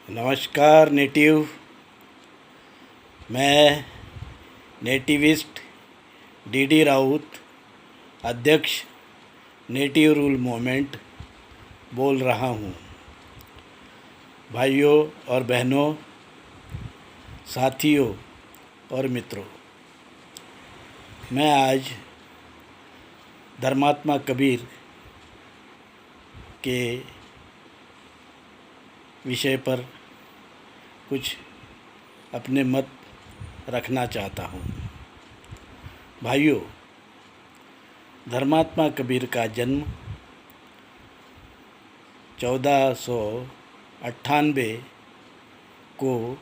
नमस्कार नेटिव। मैं nativist D Raut, अध्यक्ष नेटिव रूल मूवमेंट बोल रहा हूँ। भाइयों और बहनों, साथियों और मित्रों, मैं आज धर्मात्मा कबीर के विषय पर कुछ अपने मत रखना चाहता हूँ। भाइयों, धर्मात्मा कबीर का जन्म 1498 को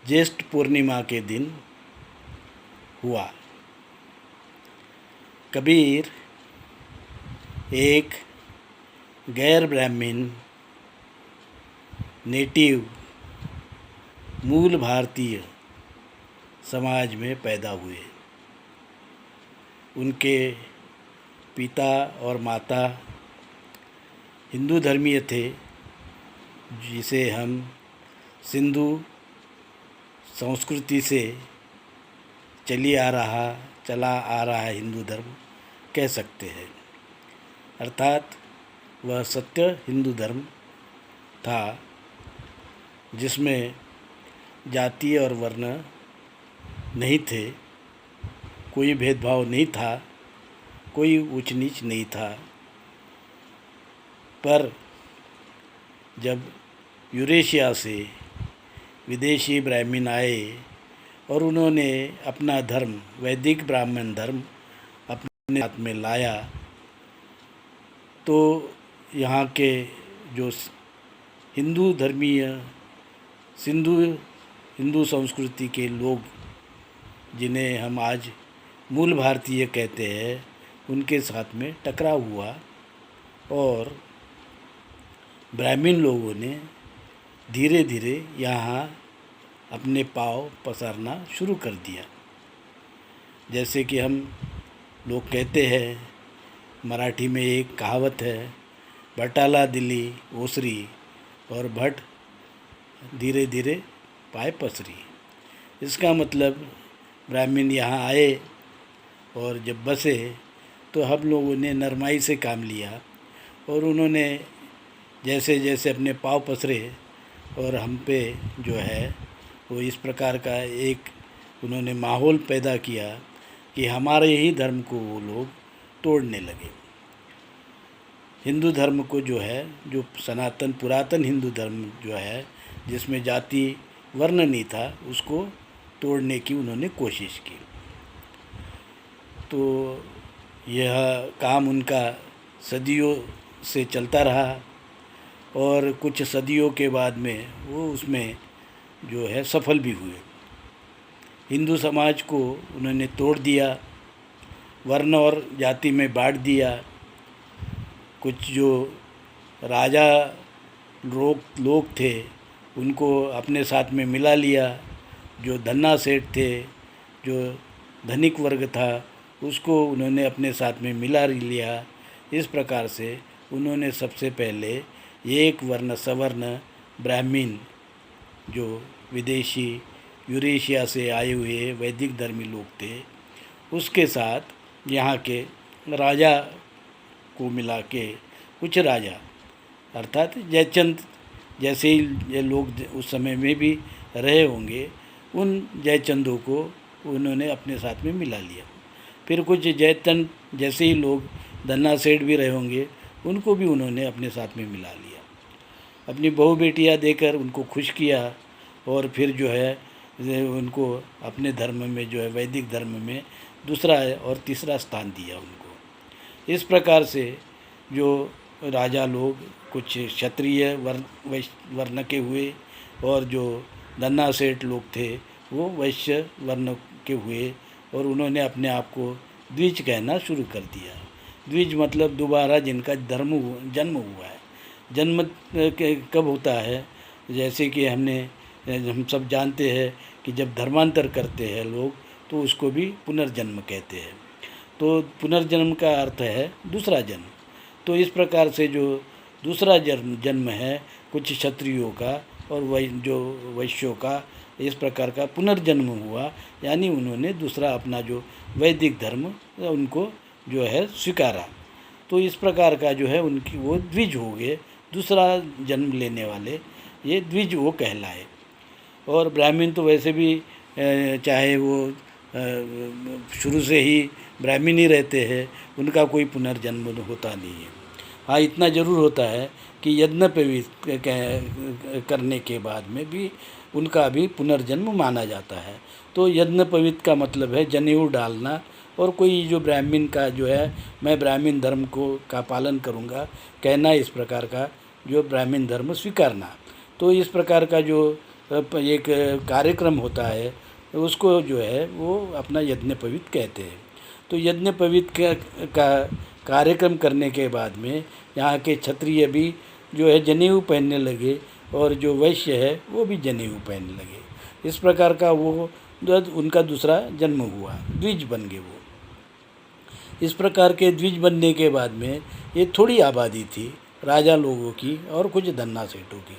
ज्येष्ठ पूर्णिमा के दिन हुआ। कबीर एक गैर ब्राह्मण नेटिव मूल भारतीय समाज में पैदा हुए। उनके पिता और माता हिंदू धर्मीय थे, जिसे हम सिंधु संस्कृति से चला आ रहा हिंदू धर्म कह सकते हैं। अर्थात वह सत्य हिंदू धर्म था, जिसमें जाति और वर्ण नहीं थे, कोई भेदभाव नहीं था, कोई ऊंच नीच नहीं था। पर जब यूरेशिया से विदेशी ब्राह्मण आए और उन्होंने अपना धर्म, वैदिक ब्राह्मण धर्म अपने हाथ में लाया, तो यहाँ के जो हिंदू धर्मीय हिंदू संस्कृति के लोग, जिन्हें हम आज मूल भारतीय कहते हैं, उनके साथ में टकराव हुआ और ब्राह्मण लोगों ने धीरे धीरे यहाँ अपने पाँव पसारना शुरू कर दिया। जैसे कि हम लोग कहते हैं, मराठी में एक कहावत है, भटाला दिली ओसरी और भट धीरे धीरे पाय पसरी। इसका मतलब ब्राह्मण यहाँ आए और जब बसे तो हम लोगों ने नरमाई से काम लिया और उन्होंने जैसे जैसे अपने पाँव पसरे और हम पे जो है वो इस प्रकार का एक उन्होंने माहौल पैदा किया कि हमारे ही धर्म को वो लोग तोड़ने लगे। हिंदू धर्म को जो है, जो सनातन पुरातन हिंदू धर्म जो है, जिसमें जाति वर्ण नहीं था, उसको तोड़ने की उन्होंने कोशिश की। तो यह काम उनका सदियों से चलता रहा और कुछ सदियों के बाद में वो उसमें जो है सफल भी हुए। हिंदू समाज को उन्होंने तोड़ दिया, वर्ण और जाति में बांट दिया। कुछ जो राजा लोग थे, उनको अपने साथ में मिला लिया। जो धन्ना सेठ थे, जो धनिक वर्ग था, उसको उन्होंने अपने साथ में मिला लिया। इस प्रकार से उन्होंने सबसे पहले एक वर्ण सवर्ण ब्राह्मण, जो विदेशी यूरेशिया से आए हुए वैदिक धर्मी लोग थे, उसके साथ यहाँ के राजा को मिला के कुछ राजा, अर्थात जयचंद जैसे ही ये लोग उस समय में भी रहे होंगे, उन जयचंदों को उन्होंने अपने साथ में मिला लिया। फिर कुछ जयचंद जैसे ही लोग धन्ना सेठ भी रहे होंगे, उनको भी उन्होंने अपने साथ में मिला लिया। अपनी बहू बेटियां देकर उनको खुश किया और फिर जो है उनको अपने धर्म में, जो है वैदिक धर्म में, दूसरा और तीसरा स्थान दिया उनको। इस प्रकार से जो राजा लोग, कुछ क्षत्रिय वर्ण के हुए और जो धन्ना सेठ लोग थे वो वैश्य वर्ण के हुए और उन्होंने अपने आप को द्विज कहना शुरू कर दिया। द्विज मतलब दोबारा जिनका जन्म हुआ है। जन्म कब होता है? जैसे कि हम सब जानते हैं कि जब धर्मांतर करते हैं लोग, तो उसको भी पुनर्जन्म कहते हैं। तो पुनर्जन्म का अर्थ है दूसरा जन्म। तो इस प्रकार से जो दूसरा जन्म जन्म है कुछ क्षत्रियों का और जो वैश्यों का, इस प्रकार का पुनर्जन्म हुआ। यानी उन्होंने दूसरा अपना जो वैदिक धर्म उनको जो है स्वीकारा। तो इस प्रकार का जो है उनकी वो द्विज हो गए, दूसरा जन्म लेने वाले, ये द्विज वो कहलाए। और ब्राह्मण तो वैसे भी चाहे वो शुरू से ही ब्राह्मण ही रहते हैं, उनका कोई पुनर्जन्म होता नहीं है। हाँ, इतना ज़रूर होता है कि यज्ञोपवीत करने के बाद में भी उनका भी पुनर्जन्म माना जाता है। तो यज्ञोपवीत का मतलब है जनेऊ डालना, और कोई जो ब्राह्मण का जो है मैं ब्राह्मण धर्म का पालन करूँगा कहना, इस प्रकार का जो ब्राह्मण धर्म स्वीकारना। तो इस प्रकार का जो एक कार्यक्रम होता है उसको जो है वो अपना यज्ञोपवीत कहते हैं। तो यज्ञोपवीत का कार्यक्रम करने के बाद में यहाँ के क्षत्रिय भी जो है जनेऊ पहनने लगे, और जो वैश्य है वो भी जनेऊ पहनने लगे। इस प्रकार का वो उनका दूसरा जन्म हुआ, द्विज बन गए वो। इस प्रकार के द्विज बनने के बाद में ये थोड़ी आबादी थी राजा लोगों की और कुछ धन्ना सेठों की।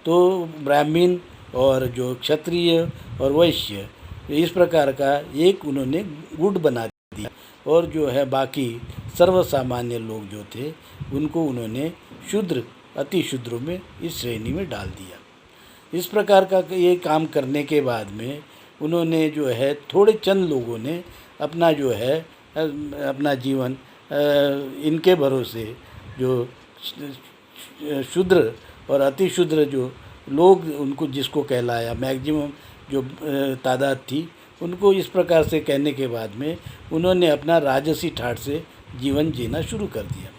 तो ब्राह्मण और जो क्षत्रिय और वैश्य, इस प्रकार का एक उन्होंने गुट बना दिया, और जो है बाकी सर्वसामान्य लोग जो थे उनको उन्होंने शूद्र अति शूद्रों में इस श्रेणी में डाल दिया। इस प्रकार का ये काम करने के बाद में उन्होंने जो है थोड़े चंद लोगों ने अपना जो है अपना जीवन इनके भरोसे, जो शूद्र और अति शूद्र जो लोग उनको जिसको कहलाया, मैक्सिमम जो तादाद थी उनको इस प्रकार से कहने के बाद में उन्होंने अपना राजसी ठाठ से जीवन जीना शुरू कर दिया।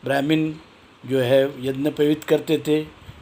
ब्राह्मण जो है यज्ञोपवीत करते थे,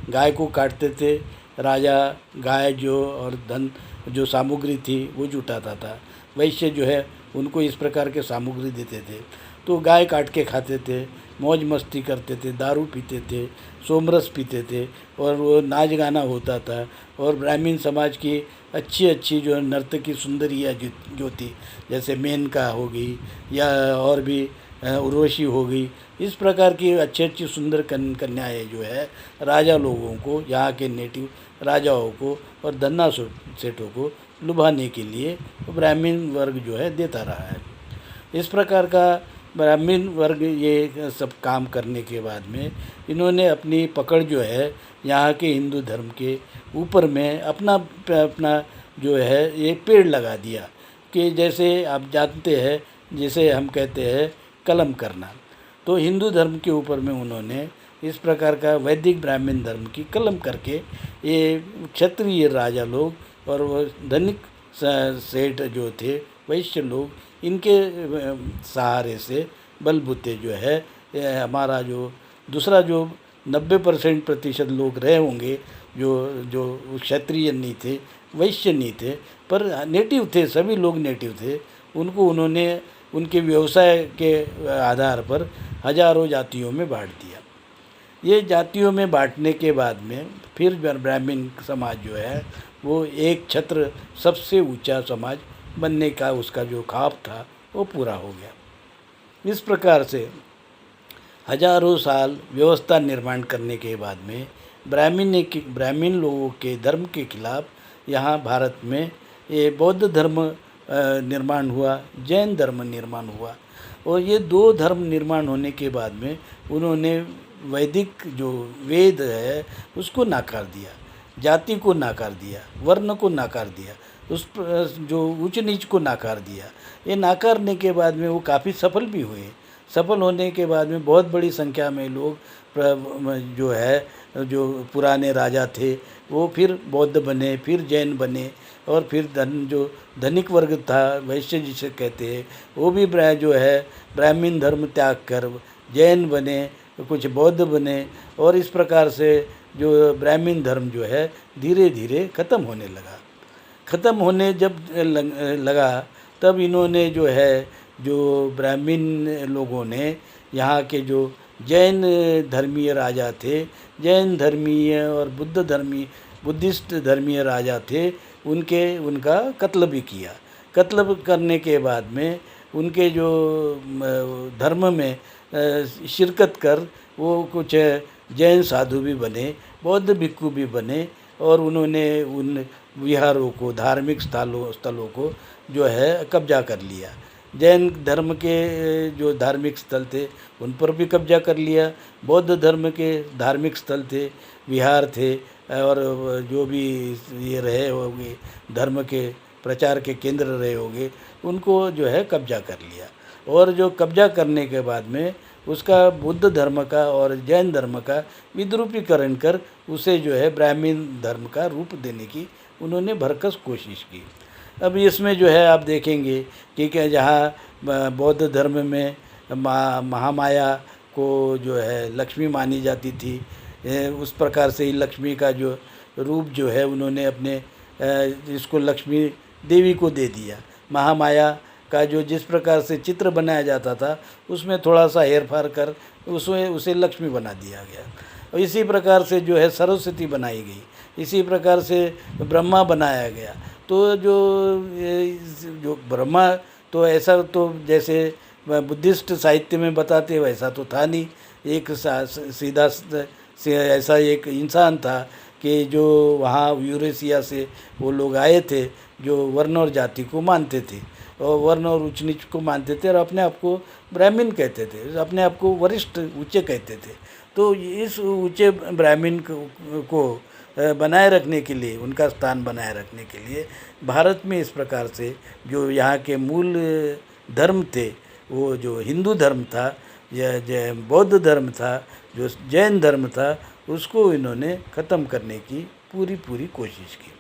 गाय को काटते थे, राजा गाय जो और धन जो सामग्री थी वो जुटाता था। वैश्य जो है उनको इस प्रकार के सामग्री देते थे, तो गाय काट के खाते थे, मौज मस्ती करते थे, दारू पीते थे, सोमरस पीते थे, और वो नाच गाना होता था। और ब्राह्मण समाज की अच्छी अच्छी जो नर्तकी सुंदरियाँ जो थी, जैसे मेनका हो गई या और भी उर्वशी हो गई, इस प्रकार की अच्छी अच्छी सुंदर कन्याएँ जो है राजा लोगों को, यहाँ के नेटिव राजाओं को और धन्ना सेठों को लुभाने के लिए ब्राह्मण वर्ग जो है देता रहा है। इस प्रकार का ब्राह्मण वर्ग ये सब काम करने के बाद में इन्होंने अपनी पकड़ जो है यहाँ के हिंदू धर्म के ऊपर में अपना जो है ये पेड़ लगा दिया, कि जैसे आप जानते हैं, जिसे हम कहते हैं कलम करना। तो हिंदू धर्म के ऊपर में उन्होंने इस प्रकार का वैदिक ब्राह्मण धर्म की कलम करके ये क्षत्रिय राजा लोग और धनिक सेठ जो थे, वैश्य लोग, इनके सहारे से बलबूते जो है हमारा जो दूसरा जो 90% लोग रहे होंगे, जो क्षत्रिय नहीं थे, वैश्य नहीं थे, पर नेटिव थे, सभी लोग नेटिव थे, उनको उन्होंने उनके व्यवसाय के आधार पर हजारों जातियों में बांट दिया। ये जातियों में बांटने के बाद में फिर ब्राह्मण समाज जो है वो एक छत्र सबसे ऊंचा समाज बनने का उसका जो ख्वाब था वो पूरा हो गया। इस प्रकार से हजारों साल व्यवस्था निर्माण करने के बाद में ब्राह्मण लोगों के धर्म के खिलाफ यहाँ भारत में ये बौद्ध धर्म निर्माण हुआ, जैन धर्म निर्माण हुआ। और ये दो धर्म निर्माण होने के बाद में उन्होंने वैदिक जो वेद है उसको नाकार दिया, जाति को नाकार दिया, वर्ण को नाकार दिया, उस जो ऊंच नीच को नाकार दिया। ये नाकारने के बाद में वो काफ़ी सफल भी हुए। सफल होने के बाद में बहुत बड़ी संख्या में लोग जो है, जो पुराने राजा थे वो फिर बौद्ध बने, फिर जैन बने, और फिर जो धनिक वर्ग था, वैश्य जिसे कहते हैं, वो भी जो है ब्राह्मण धर्म त्याग कर जैन बने, कुछ बौद्ध बने। और इस प्रकार से जो ब्राह्मण धर्म जो है धीरे धीरे ख़त्म होने लगा। ख़त्म होने जब लगा तब इन्होंने जो है, जो ब्राह्मण लोगों ने यहाँ के जो जैन धर्मीय राजा थे, जैन धर्मीय और बुद्धिस्ट धर्मीय राजा थे, उनका कत्ल भी किया। कत्ल करने के बाद में उनके जो धर्म में शिरकत कर वो कुछ जैन साधु भी बने, बौद्ध भिक्खु भी बने, और उन्होंने उन विहारों को, धार्मिक स्थलों को जो है कब्जा कर लिया। जैन धर्म के जो धार्मिक स्थल थे उन पर भी कब्जा कर लिया, बौद्ध धर्म के धार्मिक स्थल थे, विहार थे, और जो भी ये रहे होंगे धर्म के प्रचार के केंद्र रहे होंगे, उनको जो है कब्जा कर लिया। और जो कब्जा करने के बाद में उसका बुद्ध धर्म का और जैन धर्म का विद्रूपीकरण कर उसे जो है ब्राह्मण धर्म का रूप देने की उन्होंने भरकस कोशिश की। अब इसमें जो है आप देखेंगे कि क्या जहाँ बौद्ध धर्म में महामाया को जो है लक्ष्मी मानी जाती थी, उस प्रकार से ही लक्ष्मी का जो रूप जो है उन्होंने अपने इसको लक्ष्मी देवी को दे दिया। महामाया का जो जिस प्रकार से चित्र बनाया जाता था उसमें थोड़ा सा हेर फेर कर उसे लक्ष्मी बना दिया गया। और इसी प्रकार से जो है सरस्वती बनाई गई, इसी प्रकार से ब्रह्मा बनाया गया। तो जो ब्रह्मा तो ऐसा तो जैसे बुद्धिस्ट साहित्य में बताते वैसा तो था नहीं, एक सीधा ऐसा एक इंसान था कि जो वहाँ यूरेशिया से वो लोग आए थे जो वर्ण और जाति को मानते थे, और वर्ण और ऊंच नीच को मानते थे, और अपने आप को ब्राह्मण कहते थे, अपने आप को वरिष्ठ ऊंचे कहते थे। तो इस ऊंचे ब्राह्मण को बनाए रखने के लिए, उनका स्थान बनाए रखने के लिए भारत में इस प्रकार से जो यहाँ के मूल धर्म थे, वो जो हिंदू धर्म था या बौद्ध धर्म था, जो जैन धर्म था, उसको इन्होंने ख़त्म करने की पूरी कोशिश की।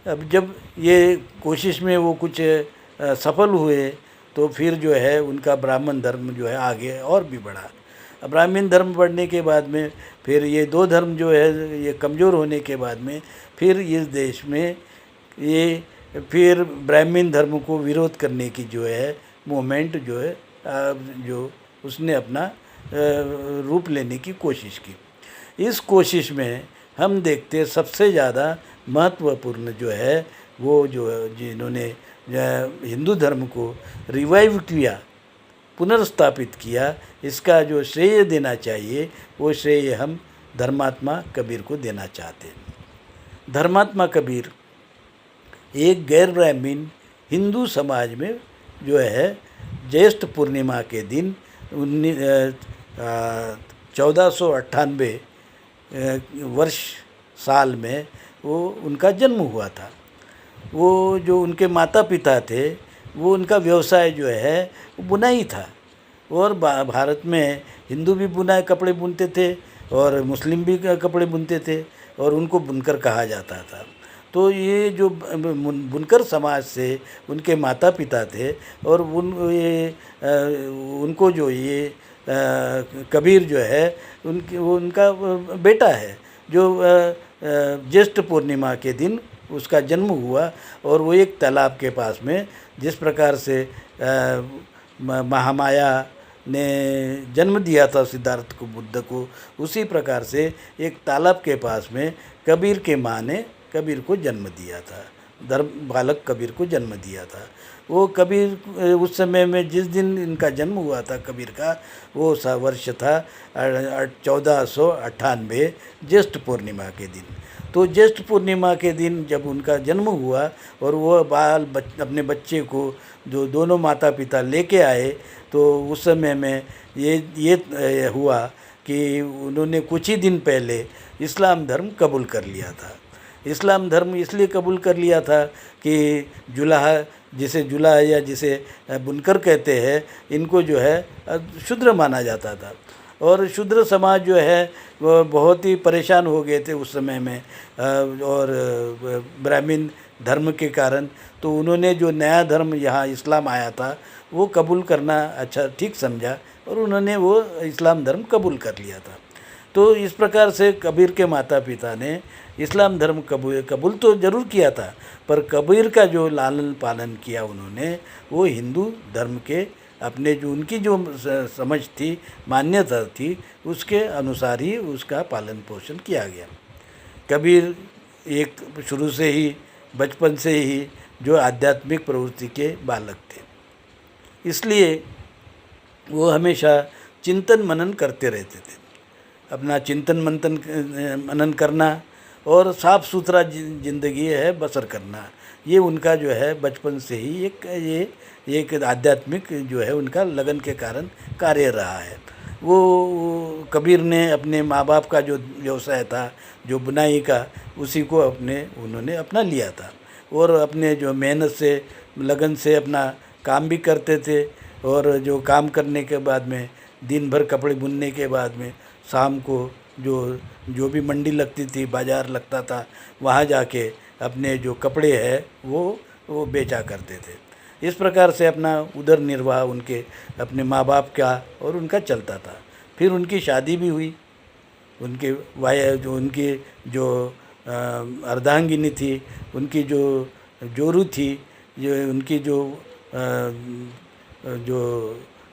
अब जब ये कोशिश में वो कुछ सफल हुए तो फिर जो है उनका ब्राह्मण धर्म जो है आगे और भी बढ़ा। अब ब्राह्मण धर्म बढ़ने के बाद में फिर ये दो धर्म जो है ये कमज़ोर होने के बाद में फिर इस देश में ये फिर ब्राह्मण धर्म को विरोध करने की जो है मूवमेंट जो है जो उसने अपना रूप लेने की कोशिश की। इस कोशिश में हम देखते सबसे ज़्यादा महत्वपूर्ण जो है वो जो जिन्होंने हिंदू धर्म को रिवाइव किया, पुनर्स्थापित किया, इसका जो श्रेय देना चाहिए वो श्रेय हम धर्मात्मा कबीर को देना चाहते हैं। धर्मात्मा कबीर एक गैर ब्राह्मण हिंदू समाज में जो है ज्येष्ठ पूर्णिमा के दिन 1498 वर्ष साल में वो उनका जन्म हुआ था। वो जो उनके माता पिता थे वो उनका व्यवसाय जो है वो बुनाई था, और भारत में हिंदू भी बुनाई कपड़े बुनते थे और मुस्लिम भी कपड़े बुनते थे, और उनको बुनकर कहा जाता था। तो ये जो बुनकर समाज से उनके माता पिता थे, और उनको जो ये कबीर जो है उनका बेटा है जो ज्येष्ठ पूर्णिमा के दिन उसका जन्म हुआ। और वो एक तालाब के पास में, जिस प्रकार से महामाया ने जन्म दिया था सिद्धार्थ को, बुद्ध को, उसी प्रकार से एक तालाब के पास में कबीर के माँ ने कबीर को जन्म दिया था, धर्म बालक कबीर को जन्म दिया था। वो कबीर उस समय में जिस दिन इनका जन्म हुआ था कबीर का, वो वर्ष था 1498 ज्येष्ठ पूर्णिमा के दिन। तो ज्येष्ठ पूर्णिमा के दिन जब उनका जन्म हुआ और वो अपने बच्चे को जो दोनों माता पिता लेके आए, तो उस समय में ये हुआ कि उन्होंने कुछ ही दिन पहले इस्लाम धर्म कबूल कर लिया था। इस्लाम धर्म इसलिए कबूल कर लिया था कि जुलाहा या जिसे बुनकर कहते हैं, इनको जो है शूद्र माना जाता था, और शूद्र समाज जो है वो बहुत ही परेशान हो गए थे उस समय में, और ब्राह्मण धर्म के कारण। तो उन्होंने जो नया धर्म यहाँ इस्लाम आया था वो कबूल करना अच्छा ठीक समझा, और उन्होंने वो इस्लाम धर्म कबूल कर लिया था। तो इस प्रकार से कबीर के माता पिता ने इस्लाम धर्म कबूल तो ज़रूर किया था, पर कबीर का जो लालन पालन किया उन्होंने, वो हिंदू धर्म के अपने जो उनकी जो समझ थी, मान्यता थी, उसके अनुसार ही उसका पालन पोषण किया गया। कबीर एक शुरू से ही, बचपन से ही जो आध्यात्मिक प्रवृत्ति के बालक थे, इसलिए वो हमेशा चिंतन मनन करते रहते थे। अपना चिंतन मनन करना और साफ़ सुथरा ज़िंदगी है बसर करना, ये उनका जो है बचपन से ही एक आध्यात्मिक जो है उनका लगन के कारण कार्य रहा है। वो कबीर ने अपने माँ बाप का जो व्यवसाय था, जो बुनाई का, उसी को उन्होंने अपना लिया था और अपने जो मेहनत से लगन से अपना काम भी करते थे। और जो काम करने के बाद में दिन भर कपड़े बुनने के बाद में शाम को जो भी मंडी लगती थी, बाज़ार लगता था, वहाँ जाके अपने जो कपड़े हैं वो बेचा करते थे। इस प्रकार से अपना उदर निर्वाह उनके अपने माँ बाप का और उनका चलता था। फिर उनकी शादी भी हुई। उनके उनकी जो अर्धांगिनी थी, उनकी जो जोरू थी, उनकी जो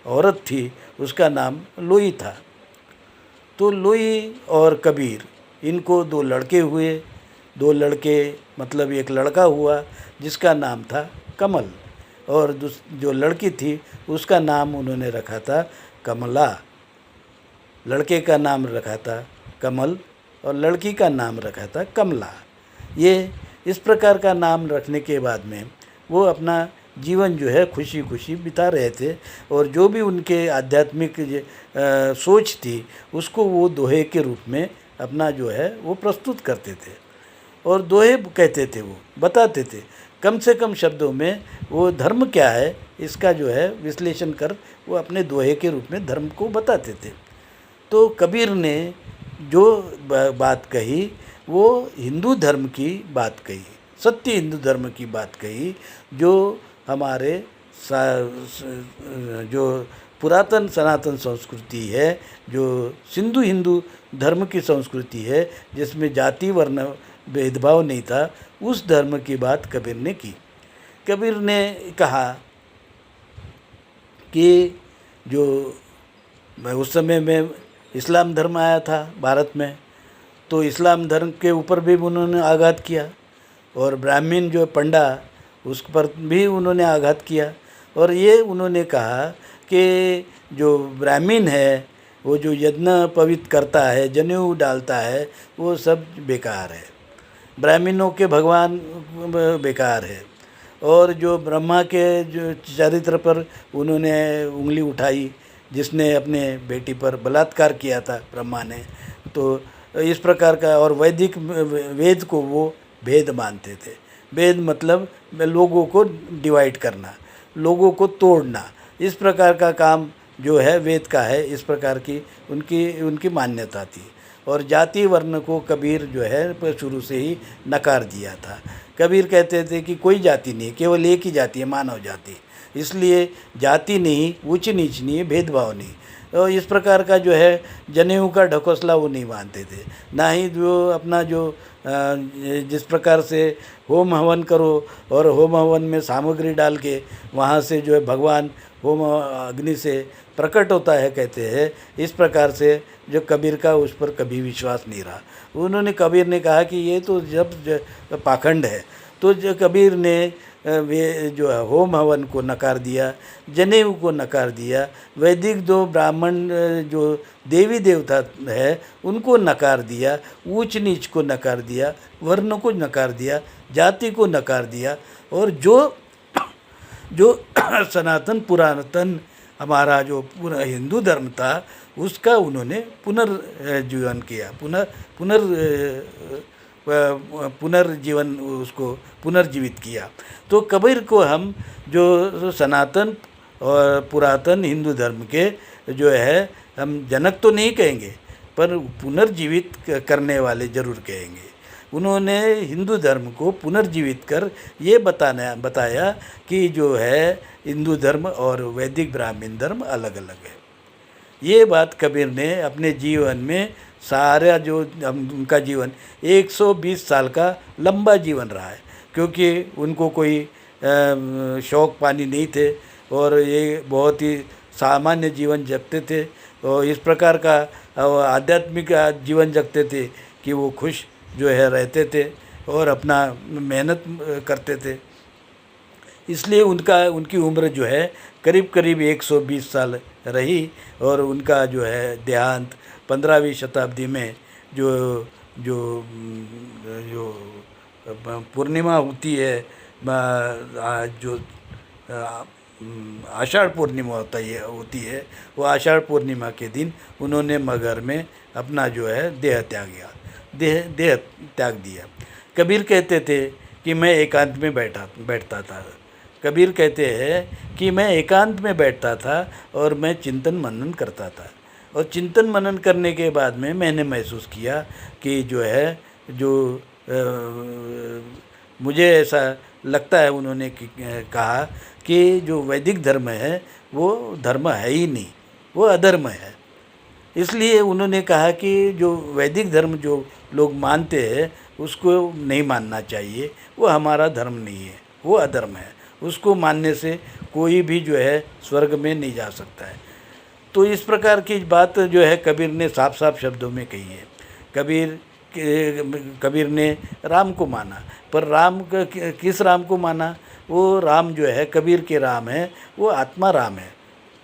औरत थी, उसका नाम लोई था। तो लोई और कबीर, इनको 2 लड़के हुए। 2 लड़के मतलब एक लड़का हुआ जिसका नाम था कमल, और जो लड़की थी उसका नाम उन्होंने रखा था कमला। लड़के का नाम रखा था कमल और लड़की का नाम रखा था कमला। ये इस प्रकार का नाम रखने के बाद में वो अपना जीवन जो है खुशी खुशी बिता रहे थे। और जो भी उनके आध्यात्मिक सोच थी उसको वो दोहे के रूप में अपना जो है वो प्रस्तुत करते थे और दोहे कहते थे, वो बताते थे कम से कम शब्दों में वो धर्म क्या है इसका जो है विश्लेषण कर वो अपने दोहे के रूप में धर्म को बताते थे। तो कबीर ने जो बात कही वो हिंदू धर्म की बात कही, सत्य हिंदू धर्म की बात कही, जो हमारे जो पुरातन सनातन संस्कृति है, जो सिंधु हिंदू धर्म की संस्कृति है, जिसमें जाति वर्ण भेदभाव नहीं था, उस धर्म की बात कबीर ने की। कबीर ने कहा कि जो उस समय में इस्लाम धर्म आया था भारत में, तो इस्लाम धर्म के ऊपर भी उन्होंने आघात किया और ब्राह्मण जो पंडा उस पर भी उन्होंने आघात किया। और ये उन्होंने कहा कि जो ब्राह्मण है वो जो यज्ञ पवित्र करता है, जनेऊ डालता है, वो सब बेकार है, ब्राह्मणों के भगवान बेकार है। और जो ब्रह्मा के जो चरित्र पर उन्होंने उंगली उठाई, जिसने अपने बेटी पर बलात्कार किया था ब्रह्मा ने, तो इस प्रकार का। और वैदिक वेद को वो भेद मानते थे। वेद मतलब लोगों को डिवाइड करना, लोगों को तोड़ना, इस प्रकार का काम जो है वेद का है, इस प्रकार की उनकी मान्यता थी। और जाति वर्ण को कबीर जो है शुरू से ही नकार दिया था। कबीर कहते थे कि कोई जाति नहीं, केवल एक ही जाति है, मानव जाति, इसलिए जाति नहीं, ऊंच नीच नहीं, भेदभाव नहीं। तो इस प्रकार का जो है जनेऊ का ढकोसला वो नहीं मानते थे। ना ही जो अपना जो जिस प्रकार से होम हवन करो और होम हवन में सामग्री डाल के वहाँ से जो है भगवान होम अग्नि से प्रकट होता है कहते हैं, इस प्रकार से जो कबीर का उस पर कभी विश्वास नहीं रहा। कबीर ने कहा कि ये तो जब पाखंड है। तो जो कबीर ने वे जो है होम हवन को नकार दिया, जनेऊ को नकार दिया, वैदिक जो ब्राह्मण जो देवी देवता है उनको नकार दिया, ऊंच नीच को नकार दिया, वर्ण को नकार दिया, जाति को नकार दिया। और जो सनातन पुरातन हमारा जो पूरा हिंदू धर्म था उसका उन्होंने पुनर्जीवन किया, पुनर्जीवन उसको पुनर्जीवित किया। तो कबीर को हम जो सनातन और पुरातन हिंदू धर्म के जो है हम जनक तो नहीं कहेंगे, पर पुनर्जीवित करने वाले ज़रूर कहेंगे। उन्होंने हिंदू धर्म को पुनर्जीवित कर ये बताया कि जो है हिंदू धर्म और वैदिक ब्राह्मण धर्म अलग अलग है। ये बात कबीर ने अपने जीवन में सारा जो उनका जीवन 120 साल का लंबा जीवन रहा है, क्योंकि उनको कोई शौक पानी नहीं थे और ये बहुत ही सामान्य जीवन जगते थे और इस प्रकार का आध्यात्मिक जीवन जगते थे कि वो खुश जो है रहते थे और अपना मेहनत करते थे। इसलिए उनकी उम्र जो है करीब करीब 120 साल रही और उनका जो है देहांत 15वीं शताब्दी में जो जो जो पूर्णिमा होती है, जो आषाढ़ पूर्णिमा होती है, वो आषाढ़ पूर्णिमा के दिन उन्होंने मगहर में अपना जो है देह त्याग दिया। कबीर कहते थे कि मैं एकांत में बैठता था। कबीर कहते हैं कि मैं एकांत में बैठता था और मैं चिंतन मनन करता था, और चिंतन मनन करने के बाद में मैंने महसूस किया कि जो है जो मुझे ऐसा लगता है, उन्होंने कहा कि जो वैदिक धर्म है वो धर्म है ही नहीं, वो अधर्म है। इसलिए उन्होंने कहा कि जो वैदिक धर्म जो लोग मानते हैं उसको नहीं मानना चाहिए, वो हमारा धर्म नहीं है, वो अधर्म है, उसको मानने से कोई भी जो है स्वर्ग में नहीं जा सकता है। तो इस प्रकार की बात जो है कबीर ने साफ साफ शब्दों में कही है। कबीर ने राम को माना, पर राम किस राम को माना? वो राम जो है कबीर के राम है, वो आत्मा राम है,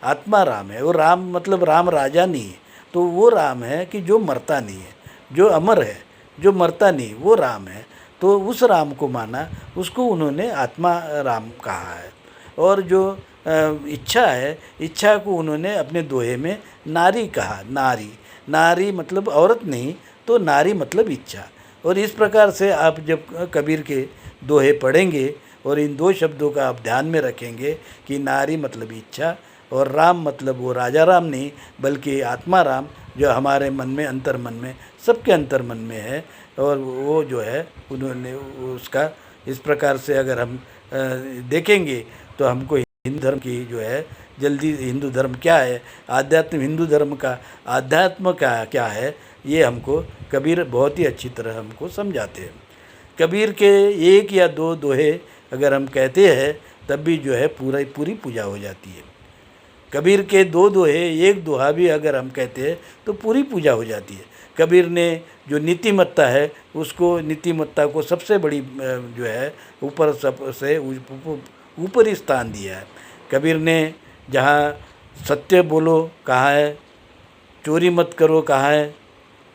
आत्मा राम है। वो राम मतलब राम राजा नहीं है, तो वो राम है कि जो मरता नहीं है, जो अमर है, जो मरता नहीं, वो राम है। तो उस राम को माना, उसको उन्होंने आत्मा राम कहा है। और जो इच्छा है, इच्छा को उन्होंने अपने दोहे में नारी कहा। नारी, नारी मतलब औरत नहीं, तो नारी मतलब इच्छा। और इस प्रकार से आप जब कबीर के दोहे पढ़ेंगे और इन दो शब्दों का आप ध्यान में रखेंगे कि नारी मतलब इच्छा और राम मतलब वो राजा राम नहीं बल्कि आत्मा राम, जो हमारे मन में, अंतर मन में, सबके अंतर मन में है। और वो जो है उन्होंने उसका इस प्रकार से अगर हम देखेंगे तो हमको हिंदू धर्म की जो है जल्दी, हिंदू धर्म क्या है, आध्यात्म हिंदू धर्म का आध्यात्म क्या है, ये हमको कबीर बहुत ही अच्छी तरह हमको समझाते हैं। कबीर के एक या दो दोहे अगर हम कहते हैं तब भी जो है पूरी पूजा हो जाती है। कबीर के दो दोहे, एक दोहा भी अगर हम कहते हैं तो पूरी पूजा हो जाती है। कबीर ने जो नीतिमत्ता है उसको, नीतिमत्ता को सबसे बड़ी जो है ऊपर सबसे ऊपरी स्थान दिया है। कबीर ने जहाँ सत्य बोलो कहा है, चोरी मत करो कहा है,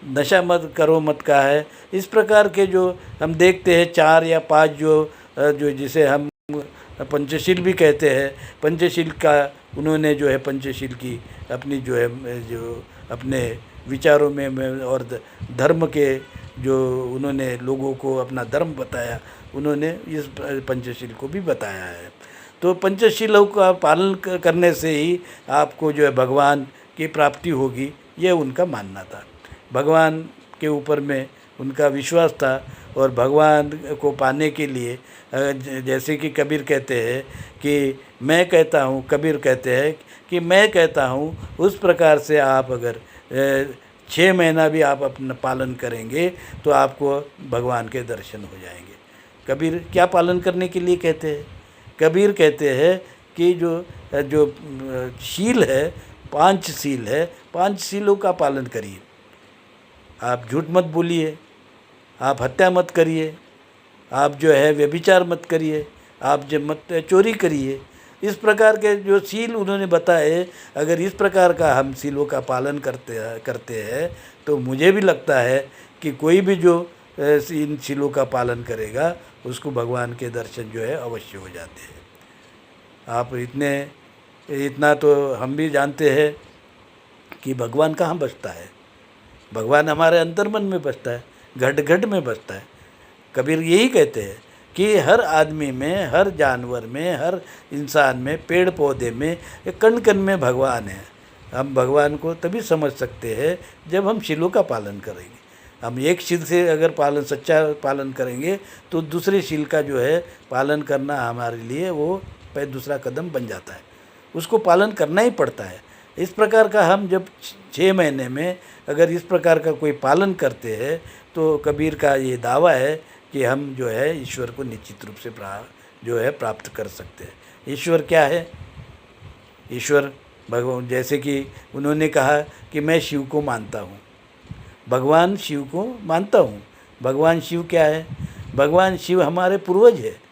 नशा मत करो मत कहा है। इस प्रकार के जो हम देखते हैं 4 या 5 जो जिसे हम पंचशील भी कहते हैं, पंचशील का उन्होंने जो है पंचशील की अपनी जो है जो अपने विचारों में और धर्म के जो उन्होंने लोगों को अपना धर्म बताया, उन्होंने इस पंचशील को भी बताया है। तो पंचशीलों का पालन करने से ही आपको जो है भगवान की प्राप्ति होगी, यह उनका मानना था। भगवान के ऊपर में उनका विश्वास था और भगवान को पाने के लिए जैसे कि कबीर कहते हैं कि मैं कहता हूँ, कबीर कहते हैं कि मैं कहता हूँ, उस प्रकार से आप अगर 6 महीना भी आप अपना पालन करेंगे तो आपको भगवान के दर्शन हो जाएंगे। कबीर क्या पालन करने के लिए कहते हैं? कबीर कहते हैं कि जो शील है, 5 शील है, 5 शीलों का पालन करिए। आप झूठ मत बोलिए, आप हत्या मत करिए, आप जो है व्यभिचार मत करिए, आप जो मत चोरी करिए। इस प्रकार के जो शील उन्होंने बताए, अगर इस प्रकार का हम शीलों का पालन करते हैं तो मुझे भी लगता है कि कोई भी जो इन शीलों का पालन करेगा उसको भगवान के दर्शन जो है अवश्य हो जाते हैं। आप इतना तो हम भी जानते हैं कि भगवान कहाँ बसता है। भगवान हमारे अंतर्मन में बसता है, घट घट में बसता है। कबीर यही कहते हैं कि हर आदमी में, हर जानवर में, हर इंसान में, पेड़ पौधे में, कण कण में भगवान है। हम भगवान को तभी समझ सकते हैं जब हम शीलों का पालन करेंगे। हम एक शील से अगर सच्चा पालन करेंगे तो दूसरे शील का जो है पालन करना हमारे लिए वो दूसरा कदम बन जाता है, उसको पालन करना ही पड़ता है। इस प्रकार का हम जब 6 महीने में अगर इस प्रकार का कोई पालन करते हैं तो कबीर का ये दावा है कि हम जो है ईश्वर को निश्चित रूप से प्राप्त कर सकते हैं। ईश्वर क्या है? ईश्वर भगवान, जैसे कि उन्होंने कहा कि मैं शिव को मानता हूँ, भगवान शिव को मानता हूँ। भगवान शिव क्या है? भगवान शिव हमारे पूर्वज है।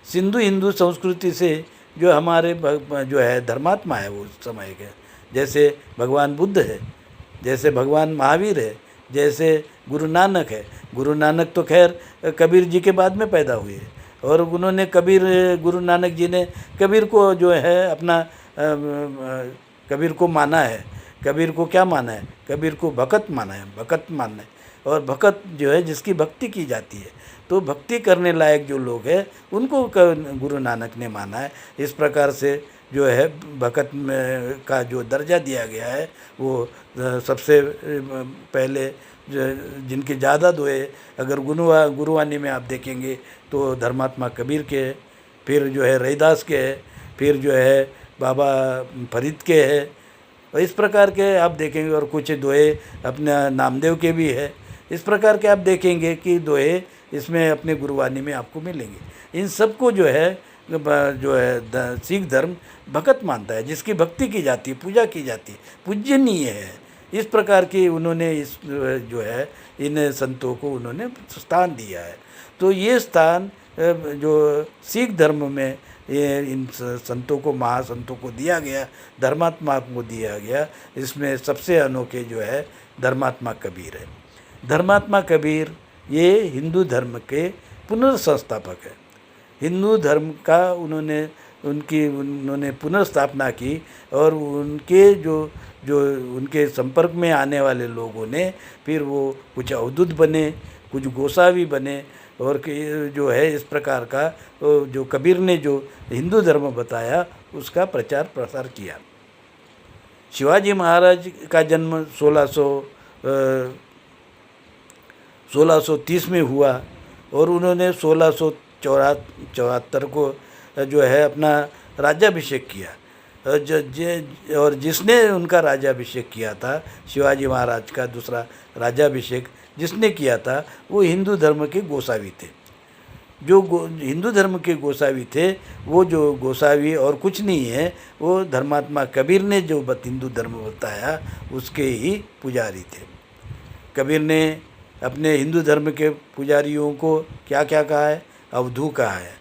सिंधु हिंदू संस्कृति से जो हमारे जो है धर्मात्मा है वो समय के, जैसे भगवान बुद्ध है, जैसे भगवान महावीर है, जैसे गुरु नानक है। गुरु नानक तो खैर कबीर जी के बाद में पैदा हुए, और उन्होंने गुरु नानक जी ने कबीर को जो है अपना कबीर को माना है। कबीर को क्या माना है? कबीर को भगत माना है, भगत माना है। और भगत जो है जिसकी भक्ति की जाती है, तो भक्ति करने लायक जो लोग हैं उनको गुरु नानक ने माना है। इस प्रकार से जो है भगत में का जो दर्जा दिया गया है वो सबसे पहले जिनके ज़्यादा दोहे अगर गुरुवाणी में आप देखेंगे तो धर्मात्मा कबीर के है, फिर जो है रैदास के है, फिर जो है बाबा फरीद के है, और इस प्रकार के आप देखेंगे। और कुछ दोहे अपने नामदेव के भी है। इस प्रकार के आप देखेंगे कि दोहे इसमें अपने गुरुवाणी में आपको मिलेंगे। इन सबको जो है सिख धर्म भगत मानता है, जिसकी भक्ति की जाती है, पूजा की जाती है, पूजनीय है। इस प्रकार की उन्होंने इस जो है इन संतों को उन्होंने स्थान दिया है। तो ये स्थान जो सिख धर्म में ये इन संतों को, महासंतों को दिया गया, धर्मात्मा को दिया गया, इसमें सबसे अनोखे जो है धर्मात्मा कबीर है। धर्मात्मा कबीर ये हिंदू धर्म के पुनर्संस्थापक है। हिंदू धर्म का उन्होंने पुनर्स्थापना की, और उनके जो उनके संपर्क में आने वाले लोगों ने फिर वो कुछ अवधूत बने, कुछ गोसावी बने, और जो है इस प्रकार का जो कबीर ने जो हिंदू धर्म बताया उसका प्रचार प्रसार किया। शिवाजी महाराज का जन्म 1630 में हुआ, और उन्होंने 1674 को जो है अपना राज्याभिषेक किया। और जिसने उनका राज्याभिषेक किया था, शिवाजी महाराज का दूसरा राज्याभिषेक जिसने किया था वो हिंदू धर्म के गोसावी थे। जो हिंदू धर्म के गोसावी थे, वो जो गोसावी और कुछ नहीं है, वो धर्मात्मा कबीर ने जो हिंदू धर्म बताया उसके ही पुजारी थे। कबीर ने अपने हिंदू धर्म के पुजारियों को क्या क्या कहा है? अवधू कहा है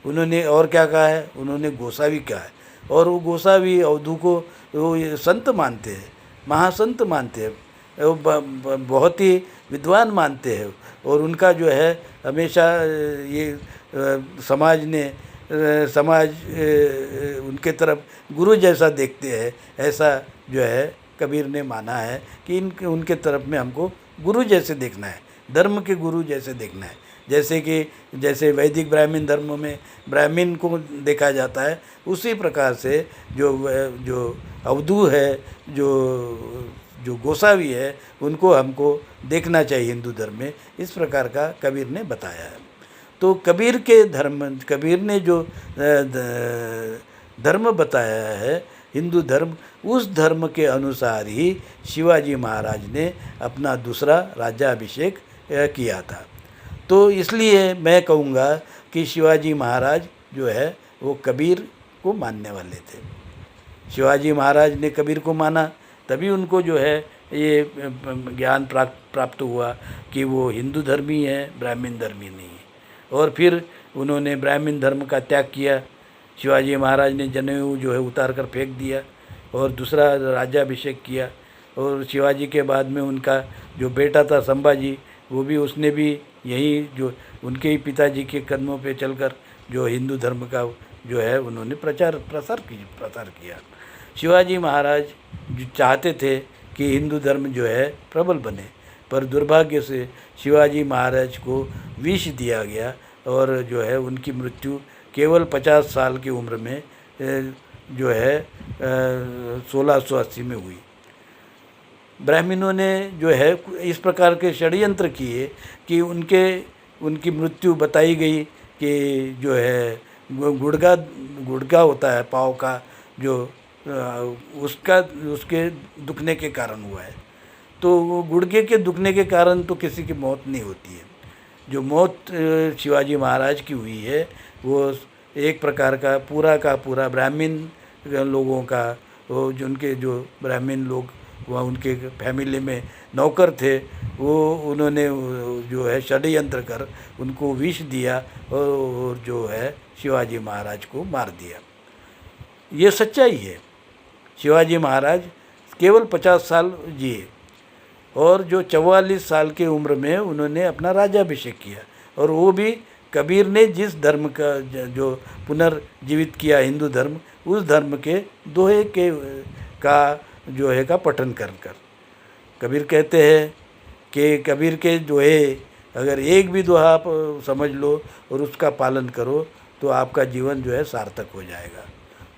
उन्होंने, और क्या कहा है? उन्होंने गोसावी कहा है। और वो गोसावी अवधू को वो संत मानते हैं, महासंत मानते हैं, वो बहुत ही विद्वान मानते हैं, और उनका जो है हमेशा ये समाज उनके तरफ गुरु जैसा देखते हैं। ऐसा जो है कबीर ने माना है कि उनके तरफ में हमको गुरु जैसे देखना है, धर्म के गुरु जैसे देखना है। जैसे वैदिक ब्राह्मण धर्म में ब्राह्मण को देखा जाता है, उसी प्रकार से जो अवधू है, जो गोसावी है, उनको हमको देखना चाहिए हिंदू धर्म में। इस प्रकार का कबीर ने बताया है। तो कबीर ने जो धर्म बताया है हिंदू धर्म, उस धर्म के अनुसार ही शिवाजी महाराज ने अपना दूसरा राज्याभिषेक किया था। तो इसलिए मैं कहूँगा कि शिवाजी महाराज जो है वो कबीर को मानने वाले थे। शिवाजी महाराज ने कबीर को माना, तभी उनको जो है ये ज्ञान प्राप्त हुआ कि वो हिंदू धर्मी है, ब्राह्मण धर्मी नहीं है। और फिर उन्होंने ब्राह्मण धर्म का त्याग किया। शिवाजी महाराज ने जनेऊ जो है उतार कर फेंक दिया और दूसरा राज्याभिषेक किया। और शिवाजी के बाद में उनका जो बेटा था संभाजी, वो भी उसने भी यही जो उनके ही पिताजी के कदमों पे चलकर जो हिंदू धर्म का जो है उन्होंने प्रसार किया। शिवाजी महाराज जो चाहते थे कि हिंदू धर्म जो है प्रबल बने, पर दुर्भाग्य से शिवाजी महाराज को विष दिया गया, और जो है उनकी मृत्यु केवल 50 साल की उम्र में जो है 1680 में हुई। ब्राह्मणों ने जो है इस प्रकार के षड्यंत्र किए कि उनकी मृत्यु बताई गई कि जो है गुड़गा होता है पाँव का, जो उसके दुखने के कारण हुआ है। तो वो गुड़गे के दुखने के कारण तो किसी की मौत नहीं होती है। जो मौत शिवाजी महाराज की हुई है वो एक प्रकार का पूरा ब्राह्मण लोगों का, वो जो ब्राह्मण लोग वहाँ उनके फैमिली में नौकर थे, वो उन्होंने जो है षड्यंत्र कर उनको विष दिया और जो है शिवाजी महाराज को मार दिया। ये सच्चाई है। शिवाजी महाराज केवल 50 साल जिए और जो 44 साल की उम्र में उन्होंने अपना राज्याभिषेक किया। और वो भी कबीर ने जिस धर्म का जो पुनर्जीवित किया हिंदू धर्म, उस धर्म के दोहे के का जो है का पठन कर कर कबीर कहते हैं कि कबीर के दोहे अगर एक भी दोहा आप समझ लो और उसका पालन करो तो आपका जीवन जो है सार्थक हो जाएगा।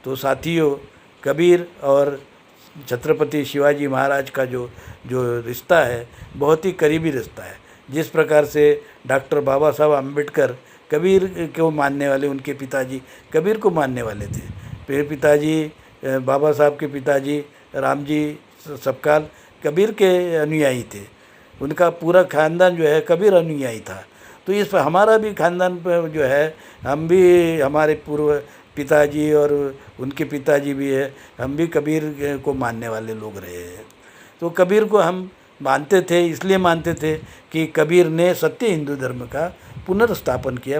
तो साथियों, कबीर और छत्रपति शिवाजी महाराज का जो जो रिश्ता है बहुत ही करीबी रिश्ता है। जिस प्रकार से डॉक्टर बाबा साहब अम्बेडकर कबीर को मानने वाले, उनके पिताजी कबीर को मानने वाले थे। मेरे पिताजी बाबा साहब के पिताजी रामजी सबकाल कबीर के अनुयायी थे। उनका पूरा खानदान जो है कबीर अनुयायी था। तो इस पर हमारा भी खानदान पर जो है, हम भी, हमारे पूर्व पिताजी और उनके पिताजी भी है, हम भी कबीर को मानने वाले लोग रहे हैं। तो कबीर को हम मानते थे, इसलिए मानते थे कि कबीर ने सत्य हिंदू धर्म का पुनर्स्थापन किया,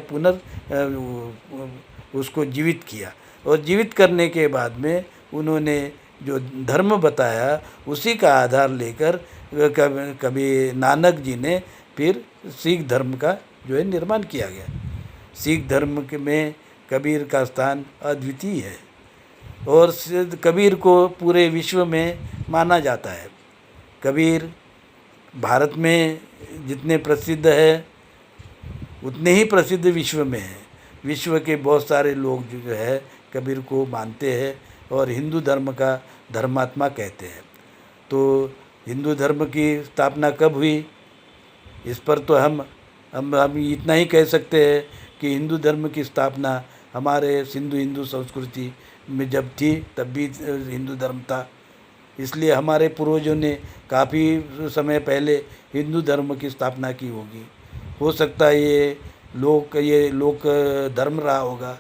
उसको जीवित किया। और जीवित करने के बाद में उन्होंने जो धर्म बताया उसी का आधार लेकर कभी नानक जी ने फिर सिख धर्म का जो है निर्माण किया गया। सिख धर्म में कबीर का स्थान अद्वितीय है और कबीर को पूरे विश्व में माना जाता है। कबीर भारत में जितने प्रसिद्ध है उतने ही प्रसिद्ध विश्व में है। विश्व के बहुत सारे लोग जो है कबीर को मानते हैं और हिंदू धर्म का धर्मात्मा कहते हैं। तो हिंदू धर्म की स्थापना कब हुई, इस पर तो हम इतना ही कह सकते हैं कि हिंदू धर्म की स्थापना हमारे सिंधु हिंदू संस्कृति में जब थी तब भी हिंदू धर्म था। इसलिए हमारे पूर्वजों ने काफ़ी समय पहले हिंदू धर्म की स्थापना की होगी। हो सकता है ये लोक धर्म रहा होगा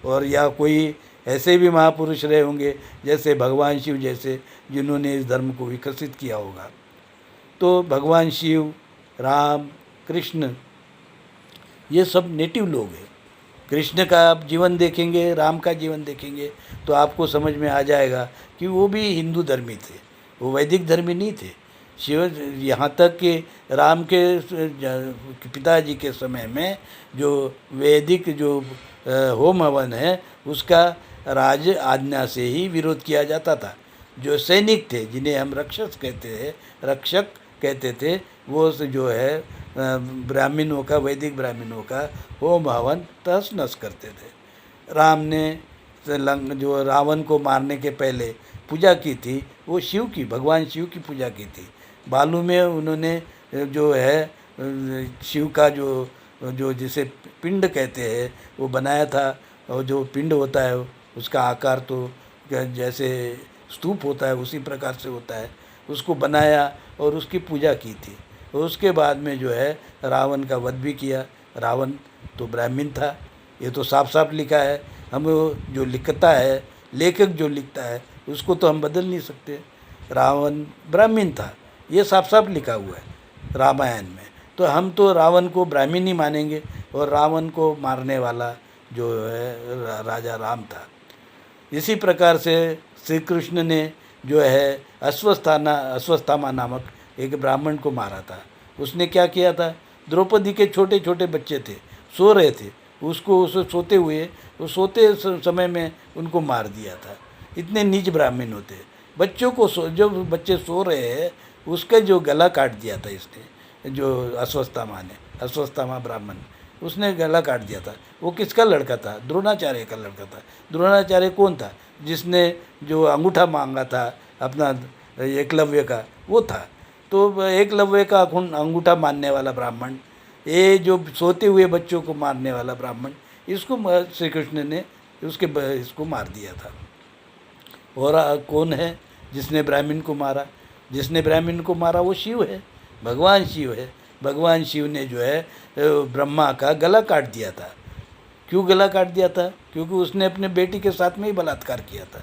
और या कोई ऐसे भी महापुरुष रहे होंगे जैसे भगवान शिव जैसे, जिन्होंने इस धर्म को विकसित किया होगा। तो भगवान शिव, राम, कृष्ण, ये सब नेटिव लोग हैं। कृष्ण का आप जीवन देखेंगे, राम का जीवन देखेंगे तो आपको समझ में आ जाएगा कि वो भी हिंदू धर्मी थे, वो वैदिक धर्मी नहीं थे। शिव, यहाँ तक कि राम के पिताजी के समय में जो वैदिक जो होम हवन है उसका राज आज्ञा से ही विरोध किया जाता था। जो सैनिक थे, जिन्हें हम रक्षक कहते थे, वो जो है ब्राह्मणों का, वैदिक ब्राह्मणों का होम हवन तहस नहस करते थे। राम ने जो रावण को मारने के पहले पूजा की थी वो शिव की, भगवान शिव की पूजा की थी। बालू में उन्होंने जो है शिव का जो जिसे पिंड कहते हैं वो बनाया था। और जो पिंड होता है उसका आकार तो जैसे स्तूप होता है उसी प्रकार से होता है, उसको बनाया और उसकी पूजा की थी। और उसके बाद में जो है रावण का वध भी किया। रावण तो ब्राह्मण था, ये तो साफ साफ लिखा है। हम जो लिखता है, लेखक जो लिखता है उसको तो हम बदल नहीं सकते। रावण ब्राह्मण था, ये साफ साफ लिखा हुआ है रामायण में। तो हम तो रावण को ब्राह्मण ही मानेंगे और रावण को मारने वाला जो है राजा राम था। इसी प्रकार से श्री कृष्ण ने जो है अश्वत्थामा नामक एक ब्राह्मण को मारा था। उसने क्या किया था, द्रौपदी के छोटे छोटे बच्चे थे, सो रहे थे, उसको सोते हुए, वो सोते समय में उनको मार दिया था। इतने नीच ब्राह्मण होते। बच्चों को जो बच्चे सो रहे हैं उसका जो गला काट दिया था इसने, जो अश्वत्थामा ब्राह्मण, उसने गला काट दिया था। वो किसका लड़का था, द्रोणाचार्य का लड़का था। द्रोणाचार्य कौन था, जिसने जो अंगूठा मांगा था अपना एकलव्य का, वो था। तो एकलव्य का अंगूठा मानने वाला ब्राह्मण, ये जो सोते हुए बच्चों को मारने वाला ब्राह्मण, इसको श्री कृष्ण ने इसको मार दिया था। और कौन है जिसने ब्राह्मण को मारा? जिसने ब्राह्मण को मारा वो शिव है, भगवान शिव है। भगवान शिव ने जो है ब्रह्मा का गला काट दिया था। क्यों गला काट दिया था? क्योंकि उसने अपने बेटी के साथ में ही बलात्कार किया था।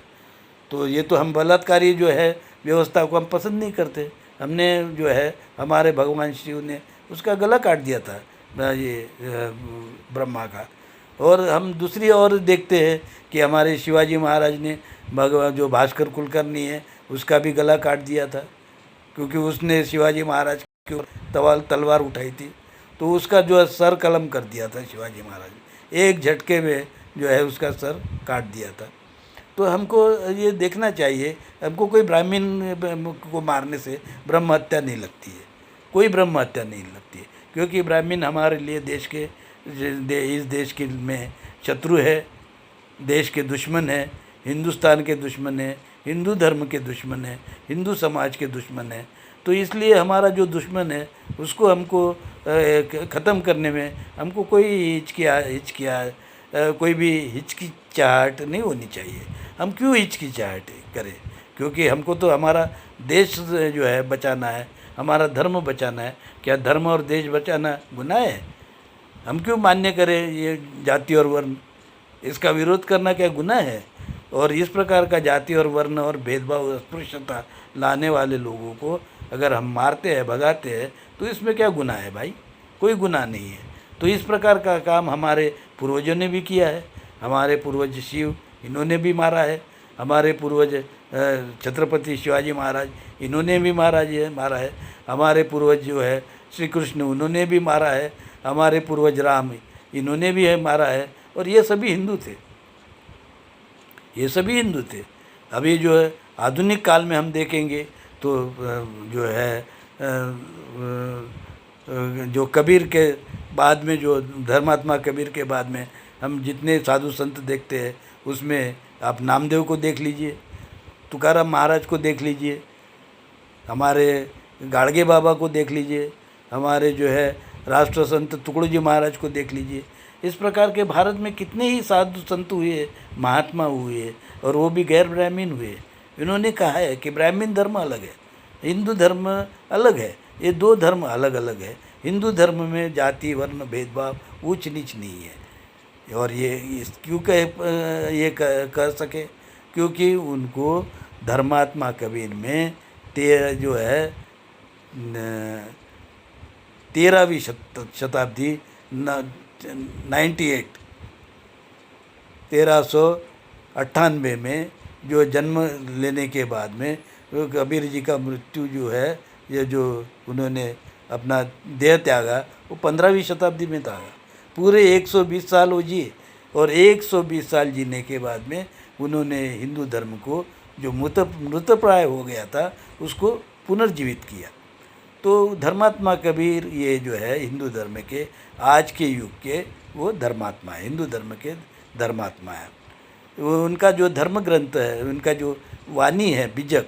तो ये तो हम बलात्कारी जो है व्यवस्था को हम पसंद नहीं करते। हमने जो है हमारे भगवान शिव ने उसका गला काट दिया था ये ब्रह्मा का। और हम दूसरी ओर देखते हैं कि हमारे शिवाजी महाराज ने भगवान जो भास्कर कुलकर्णी है उसका भी गला काट दिया था, क्योंकि उसने शिवाजी महाराज के ऊपर तलवार उठाई थी, तो उसका जो है सर कलम कर दिया था शिवाजी महाराज ने, एक झटके में जो है उसका सर काट दिया था। तो हमको ये देखना चाहिए, हमको कोई ब्राह्मण को मारने से ब्रह्म हत्या नहीं लगती है, कोई ब्रह्म हत्या नहीं लगती है, क्योंकि ब्राह्मण हमारे लिए देश के इस देश के में शत्रु है, देश के दुश्मन है, हिंदुस्तान के दुश्मन है, हिंदू धर्म के दुश्मन है, हिंदू समाज के दुश्मन है। तो इसलिए हमारा जो दुश्मन है उसको हमको ख़त्म करने में हमको कोई कोई भी हिचकिचाहट नहीं होनी चाहिए। हम क्यों हिचकिचाहट करें, क्योंकि हमको तो हमारा देश जो है बचाना है, हमारा धर्म बचाना है। क्या धर्म और देश बचाना गुनाह है? हम क्यों मान्य करें ये जाति और वर्ण? इसका विरोध करना क्या गुनाह है? और इस प्रकार का जाति और वर्ण और भेदभाव अस्पृश्यता लाने वाले लोगों को अगर हम मारते हैं, भगाते हैं, तो इसमें क्या गुनाह है भाई? कोई गुनाह नहीं है। तो इस प्रकार का काम हमारे पूर्वजों ने भी किया है। हमारे पूर्वज शिव, इन्होंने भी मारा है। हमारे पूर्वज छत्रपति शिवाजी महाराज, इन्होंने भी मारा है। हमारे पूर्वज जो है श्री कृष्ण, उन्होंने भी मारा है। हमारे पूर्वज राम, इन्होंने भी मारा है। और ये सभी हिंदू थे, ये सभी हिंदू थे। अभी जो है आधुनिक काल में हम देखेंगे तो जो है जो कबीर के बाद में, जो धर्मात्मा कबीर के बाद में हम जितने साधु संत देखते हैं, उसमें आप नामदेव को देख लीजिए, तुकाराम महाराज को देख लीजिए, हमारे गाड़गे बाबा को देख लीजिए, हमारे जो है राष्ट्र संत टुकड़ोजी महाराज को देख लीजिए। इस प्रकार के भारत में कितने ही साधु संत हुए, महात्मा हुए, और वो भी गैर ब्राह्मीण हुए। इन्होंने कहा है कि ब्राह्मण धर्म अलग है, हिंदू धर्म अलग है, ये दो धर्म अलग अलग है। हिंदू धर्म में जाति वर्ण भेदभाव ऊंच नीच नहीं है। और ये क्यों ये कर सके? क्योंकि उनको धर्मात्मा कबीर में जो है 13वीं शताब्दी 1398 में जो जन्म लेने के बाद में कबीर जी का मृत्यु जो है, ये जो उन्होंने अपना देह त्यागा, वो 15वीं शताब्दी में था। पूरे 120 साल वो जिए, और 120 साल जीने के बाद में उन्होंने हिंदू धर्म को जो मृतप्राय हो गया था उसको पुनर्जीवित किया। तो धर्मात्मा कबीर ये जो है हिंदू धर्म के आज के युग के वो धर्मात्मा है, हिंदू धर्म के धर्मात्मा है। वो उनका जो धर्म ग्रंथ है, उनका जो वाणी है बीजक,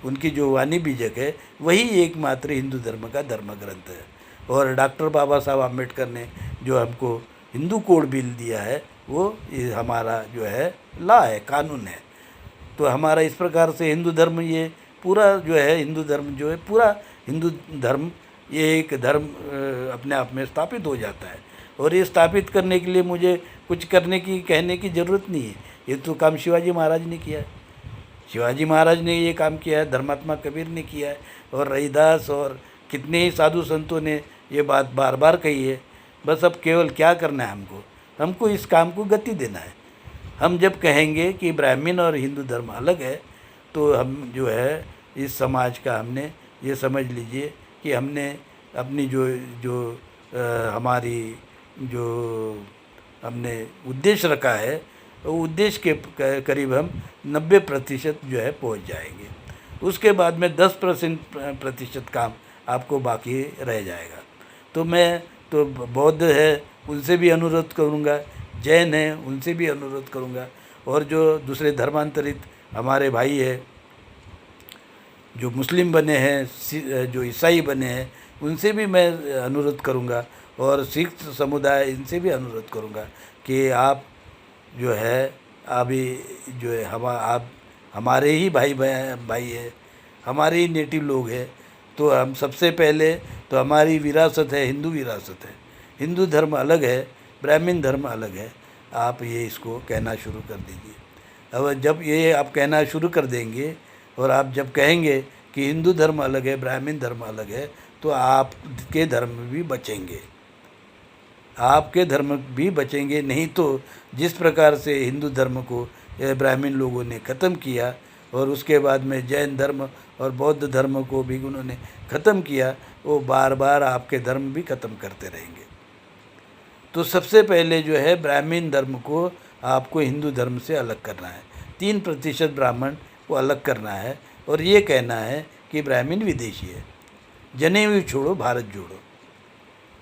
उनकी जो वाणी बीजक है, वही एकमात्र हिंदू धर्म का धर्म ग्रंथ है। और डॉक्टर बाबा साहब आम्बेडकर ने जो हमको हिंदू कोड बिल दिया है, वो हमारा जो है लॉ है, कानून है। तो हमारा इस प्रकार से हिंदू धर्म, ये पूरा जो है हिंदू धर्म जो है, पूरा हिंदू धर्म ये एक धर्म अपने आप में स्थापित हो जाता है। और ये स्थापित करने के लिए मुझे कुछ कहने की ज़रूरत नहीं है। ये तो काम शिवाजी महाराज ने किया है, शिवाजी महाराज ने ये काम किया है, धर्मात्मा कबीर ने किया है, और रहीदास और कितने ही साधु संतों ने ये बात बार बार कही है। बस अब केवल क्या करना है, हमको इस काम को गति देना है। हम जब कहेंगे कि ब्राह्मण और हिंदू धर्म अलग है, तो हम जो है इस समाज का हमने ये समझ लीजिए कि हमने अपनी हमारी जो हमने उद्देश्य रखा है, वो उद्देश्य के करीब हम 90% जो है पहुंच जाएंगे। उसके बाद में 10% काम आपको बाकी रह जाएगा। तो मैं तो बौद्ध है उनसे भी अनुरोध करूँगा, जैन है उनसे भी अनुरोध करूँगा, और जो दूसरे धर्मांतरित हमारे भाई है, जो मुस्लिम बने हैं, जो ईसाई बने हैं, उनसे भी मैं अनुरोध करूँगा, और सिख समुदाय, इनसे भी अनुरोध करूँगा कि आप जो है अभी जो है आप हमारे ही भाई है, हमारे ही नेटिव लोग हैं। तो हम सबसे पहले तो हमारी विरासत है, हिंदू विरासत है। हिंदू धर्म अलग है, ब्राह्मण धर्म अलग है। आप ये इसको कहना शुरू कर दीजिए। अब जब ये आप कहना शुरू कर देंगे, और आप जब कहेंगे कि हिंदू धर्म अलग है, ब्राह्मण धर्म अलग है, तो आपके धर्म भी बचेंगे। आपके धर्म भी बचेंगे। नहीं तो जिस प्रकार से हिंदू धर्म को ब्राह्मण लोगों ने ख़त्म किया और उसके बाद में जैन धर्म और बौद्ध धर्म को भी उन्होंने ख़त्म किया, वो बार बार आपके धर्म भी ख़त्म करते रहेंगे। तो सबसे पहले जो है ब्राह्मण धर्म को आपको हिंदू धर्म से अलग करना है। 3% ब्राह्मण को अलग करना है और ये कहना है कि ब्राह्मण विदेशी है। जनेऊ छोड़ो भारत जोड़ो,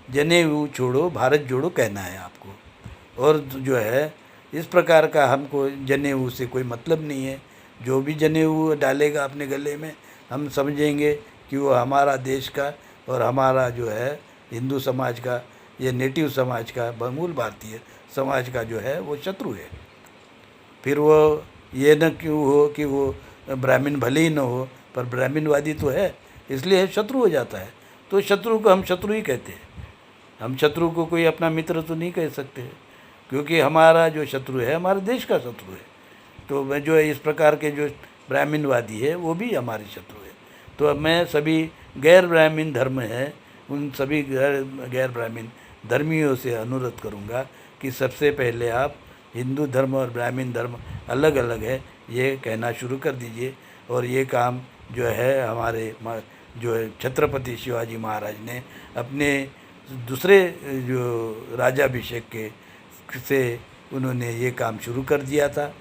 जनेऊ छोड़ो भारत जोड़ो कहना है आपको। और जो है इस प्रकार का हमको जनेऊ से कोई मतलब नहीं है। जो भी जनेऊ डालेगा अपने गले में हम समझेंगे कि वो हमारा देश का और हमारा जो है हिंदू समाज का, ये नेटिव समाज का, मूल भारतीय समाज का जो है वो शत्रु है। फिर वो ये न क्यों हो कि वो ब्राह्मण भले ही न हो पर ब्राह्मणवादी तो है, इसलिए शत्रु हो जाता है। तो शत्रु को हम शत्रु ही कहते हैं। हम शत्रु को कोई अपना मित्र तो नहीं कह सकते, क्योंकि हमारा जो शत्रु है हमारे देश का शत्रु है। तो मैं जो इस प्रकार के जो ब्राह्मणवादी है वो भी हमारे शत्रु है। तो मैं सभी गैर ब्राह्मण धर्म है उन सभी गैर ब्राह्मण धर्मियों से अनुरोध करूँगा कि सबसे पहले आप हिंदू धर्म और ब्राह्मण धर्म अलग अलग है ये कहना शुरू कर दीजिए। और ये काम जो है हमारे जो है छत्रपति शिवाजी महाराज ने अपने दूसरे जो राज्याभिषेक के से उन्होंने ये काम शुरू कर दिया था।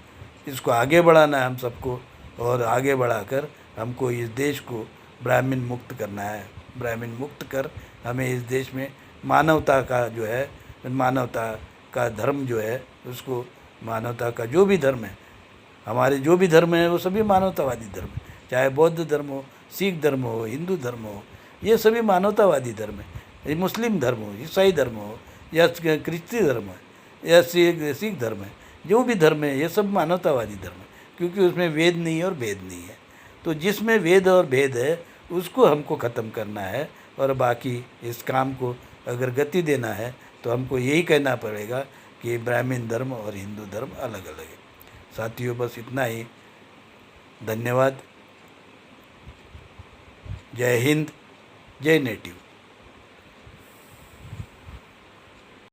इसको आगे बढ़ाना है हम सबको, और आगे बढ़ाकर हमको इस देश को ब्राह्मण मुक्त करना है। ब्राह्मण मुक्त कर हमें इस देश में मानवता का जो है, मानवता का धर्म जो है उसको, मानवता का जो भी धर्म है, हमारे जो भी धर्म है वो सभी मानवतावादी धर्म है। चाहे बौद्ध धर्म हो, सिख धर्म हो, हिंदू धर्म हो, ये सभी मानवतावादी धर्म है। ये मुस्लिम धर्म हो, ईसाई धर्म हो या क्रिश्चियन धर्म है या सिख धर्म है, जो भी धर्म है ये सब मानवतावादी धर्म है, क्योंकि उसमें वेद नहीं है और भेद नहीं है। तो जिसमें वेद और भेद है उसको हमको ख़त्म करना है। और बाकी इस काम को अगर गति देना है तो हमको यही कहना पड़ेगा कि ब्राह्मण धर्म और हिंदू धर्म अलग अलग है। साथियों बस इतना ही। धन्यवाद। जय हिंद, जय नेटिव।